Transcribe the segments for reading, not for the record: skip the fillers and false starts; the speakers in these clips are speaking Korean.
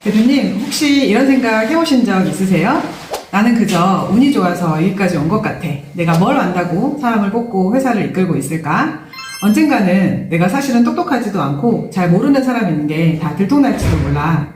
대표님, 혹시 이런 생각 해보신 적 있으세요? 나는 그저 운이 좋아서 여기까지 온 것 같아. 내가 뭘 안다고 사람을 뽑고 회사를 이끌고 있을까? 언젠가는 내가 사실은 똑똑하지도 않고 잘 모르는 사람인 게 다 들통날지도 몰라.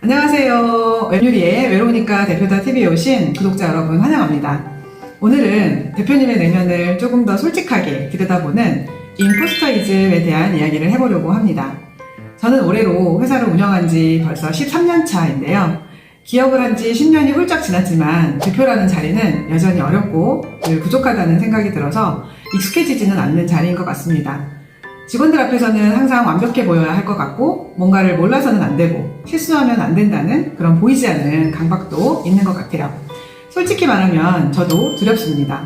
안녕하세요. 웹유리의 외로우니까 대표다 TV에 오신 구독자 여러분 환영합니다. 오늘은 대표님의 내면을 조금 더 솔직하게 들여다보는 임포스터이즘에 대한 이야기를 해보려고 합니다. 저는 올해로 회사를 운영한 지 벌써 13년 차인데요. 기업을 한 지 10년이 훌쩍 지났지만 대표라는 자리는 여전히 어렵고 늘 부족하다는 생각이 들어서 익숙해지지는 않는 자리인 것 같습니다. 직원들 앞에서는 항상 완벽해 보여야 할 것 같고 뭔가를 몰라서는 안 되고 실수하면 안 된다는 그런 보이지 않는 강박도 있는 것 같아요. 솔직히 말하면 저도 두렵습니다.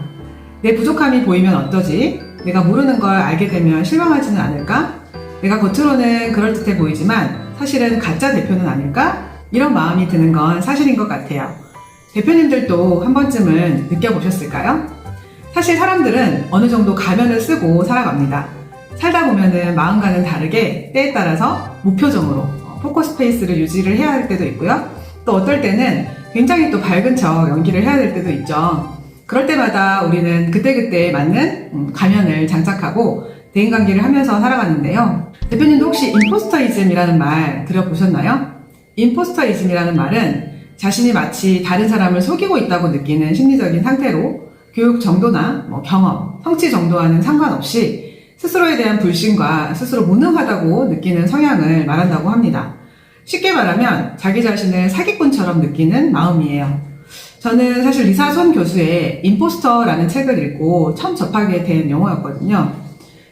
내 부족함이 보이면 어떠지? 내가 모르는 걸 알게 되면 실망하지는 않을까? 내가 겉으로는 그럴듯해 보이지만 사실은 가짜 대표는 아닐까? 이런 마음이 드는 건 사실인 것 같아요. 대표님들도 한 번쯤은 느껴보셨을까요? 사실 사람들은 어느 정도 가면을 쓰고 살아갑니다. 살다 보면은 마음과는 다르게 때에 따라서 목표점으로 포커스 페이스를 유지를 해야 할 때도 있고요. 또 어떨 때는 굉장히 또 밝은 척 연기를 해야 될 때도 있죠. 그럴 때마다 우리는 그때그때 맞는 가면을 장착하고 대인관계를 하면서 살아가는데요. 대표님도 혹시 임포스터이즘이라는 말 들어보셨나요? 임포스터이즘이라는 말은 자신이 마치 다른 사람을 속이고 있다고 느끼는 심리적인 상태로 교육 정도나 경험, 성취 정도와는 상관없이 스스로에 대한 불신과 스스로 무능하다고 느끼는 성향을 말한다고 합니다. 쉽게 말하면 자기 자신을 사기꾼처럼 느끼는 마음이에요. 저는 사실 리사 손 교수의 임포스터라는 책을 읽고 처음 접하게 된 용어였거든요.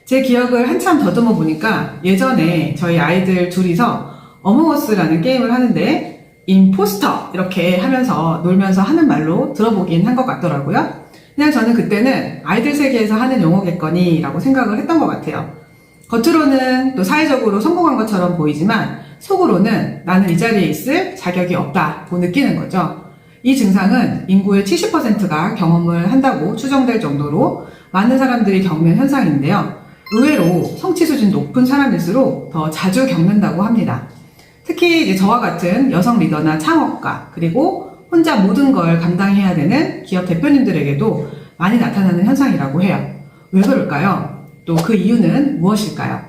제 기억을 한참 더듬어 보니까 예전에 저희 아이들 둘이서 어몽어스라는 게임을 하는데 임포스터 이렇게 하면서 놀면서 하는 말로 들어보긴 한 것 같더라고요. 그냥 저는 그때는 아이들 세계에서 하는 용어겠거니 라고 생각을 했던 것 같아요. 겉으로는 또 사회적으로 성공한 것처럼 보이지만 속으로는 나는 이 자리에 있을 자격이 없다고 느끼는 거죠. 이 증상은 인구의 70%가 경험을 한다고 추정될 정도로 많은 사람들이 겪는 현상인데요. 의외로 성취 수준 높은 사람일수록 더 자주 겪는다고 합니다. 특히 이제 저와 같은 여성 리더나 창업가 그리고 혼자 모든 걸 감당해야 되는 기업 대표님들에게도 많이 나타나는 현상이라고 해요. 왜 그럴까요? 또 그 이유는 무엇일까요?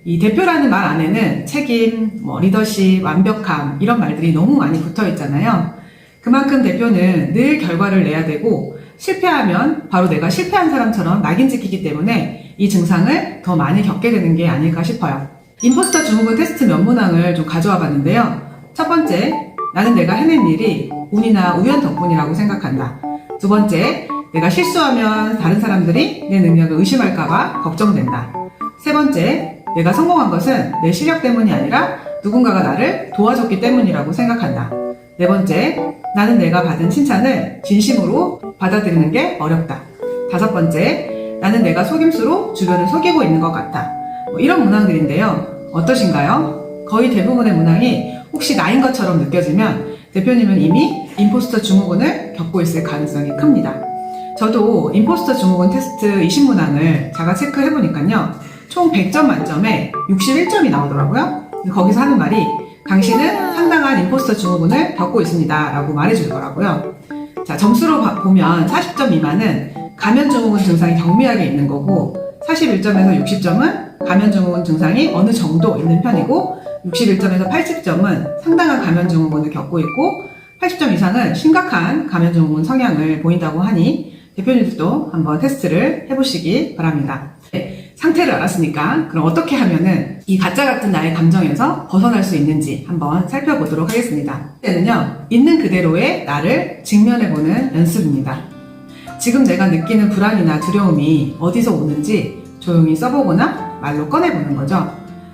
이 대표라는 말 안에는 책임, 리더십, 완벽함 이런 말들이 너무 많이 붙어 있잖아요. 그만큼 대표는 늘 결과를 내야 되고 실패하면 바로 내가 실패한 사람처럼 낙인 찍히기 때문에 이 증상을 더 많이 겪게 되는 게 아닐까 싶어요. 임포스터 증후군 테스트 몇 문항을 좀 가져와 봤는데요. 첫 번째, 나는 내가 해낸 일이 운이나 우연 덕분이라고 생각한다. 두 번째, 내가 실수하면 다른 사람들이 내 능력을 의심할까봐 걱정된다. 세 번째, 내가 성공한 것은 내 실력 때문이 아니라 누군가가 나를 도와줬기 때문이라고 생각한다. 네 번째, 나는 내가 받은 칭찬을 진심으로 받아들이는 게 어렵다. 다섯 번째, 나는 내가 속임수로 주변을 속이고 있는 것 같다. 이런 문항들인데요. 어떠신가요? 거의 대부분의 문항이 혹시 나인 것처럼 느껴지면 대표님은 이미 임포스터 증후군을 겪고 있을 가능성이 큽니다. 저도 임포스터 증후군 테스트 20문항을 제가 체크해보니까요. 총 100점 만점에 61점이 나오더라고요. 거기서 하는 말이 당신은 상당한 임포스터 증후군을 겪고 있습니다 라고 말해주더라고요. 자, 점수로 보면 40점 미만은 가면 증후군 증상이 경미하게 있는 거고 41점에서 60점은 가면 증후군 증상이 어느 정도 있는 편이고 61점에서 80점은 상당한 가면 증후군을 겪고 있고 80점 이상은 심각한 가면 증후군 성향을 보인다고 하니 대표님들도 한번 테스트를 해보시기 바랍니다. 네, 상태를 알았으니까 그럼 어떻게 하면은 이 가짜 같은 나의 감정에서 벗어날 수 있는지 한번 살펴보도록 하겠습니다. 이때는요, 있는 그대로의 나를 직면해보는 연습입니다. 지금 내가 느끼는 불안이나 두려움이 어디서 오는지 조용히 써보거나 말로 꺼내보는 거죠.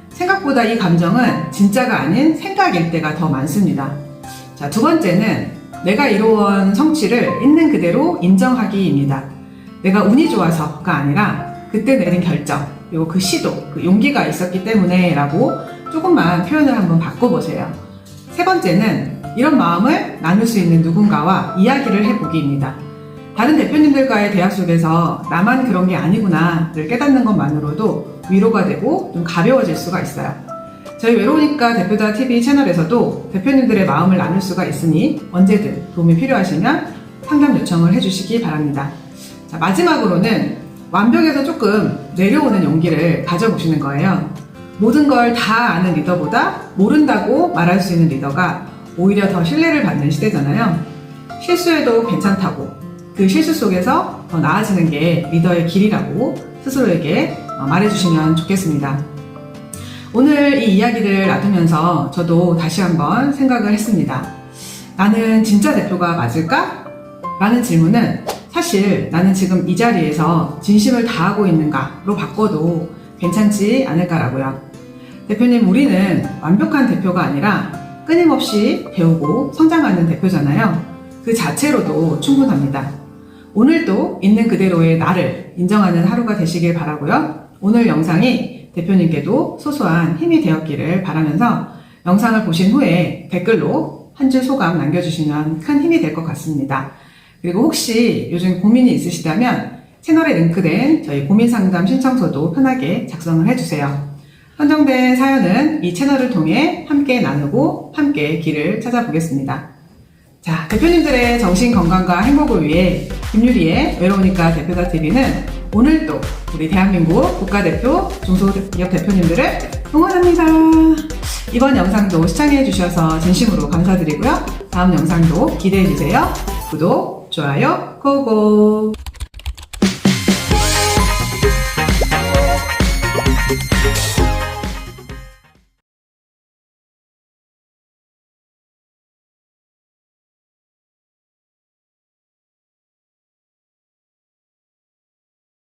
생각보다 이 감정은 진짜가 아닌 생각일 때가 더 많습니다. 자, 두 번째는 내가 이루어온 성취를 있는 그대로 인정하기입니다. 내가 운이 좋아서가 아니라 그때 내린 결정, 그리고 그 시도, 그 용기가 있었기 때문에 라고 조금만 표현을 한번 바꿔보세요. 세 번째는 이런 마음을 나눌 수 있는 누군가와 이야기를 해보기입니다. 다른 대표님들과의 대화 속에서 나만 그런 게 아니구나를 깨닫는 것만으로도 위로가 되고 좀 가벼워질 수가 있어요. 저희 외로우니까 대표다 TV 채널에서도 대표님들의 마음을 나눌 수가 있으니 언제든 도움이 필요하시면 상담 요청을 해주시기 바랍니다. 자, 마지막으로는 완벽에서 조금 내려오는 용기를 가져보시는 거예요. 모든 걸 다 아는 리더보다 모른다고 말할 수 있는 리더가 오히려 더 신뢰를 받는 시대잖아요. 실수해도 괜찮다고, 그 실수 속에서 더 나아지는 게 리더의 길이라고 스스로에게 말해주시면 좋겠습니다. 오늘 이 이야기를 놔두면서 저도 다시 한번 생각을 했습니다. 나는 진짜 대표가 맞을까? 라는 질문은 사실 나는 지금 이 자리에서 진심을 다하고 있는가로 바꿔도 괜찮지 않을까라고요. 대표님, 우리는 완벽한 대표가 아니라 끊임없이 배우고 성장하는 대표잖아요. 그 자체로도 충분합니다. 오늘도 있는 그대로의 나를 인정하는 하루가 되시길 바라고요. 오늘 영상이 대표님께도 소소한 힘이 되었기를 바라면서 영상을 보신 후에 댓글로 한 줄 소감 남겨주시면 큰 힘이 될 것 같습니다. 그리고 혹시 요즘 고민이 있으시다면 채널에 링크된 저희 고민상담 신청서도 편하게 작성을 해주세요. 선정된 사연은 이 채널을 통해 함께 나누고 함께 길을 찾아보겠습니다. 자, 대표님들의 정신 건강과 행복을 위해 김유리의 외로우니까 대표다 TV는 오늘도 우리 대한민국 국가대표 중소기업 대표님들을 응원합니다. 이번 영상도 시청해 주셔서 진심으로 감사드리고요. 다음 영상도 기대해 주세요. 구독, 좋아요, 고고!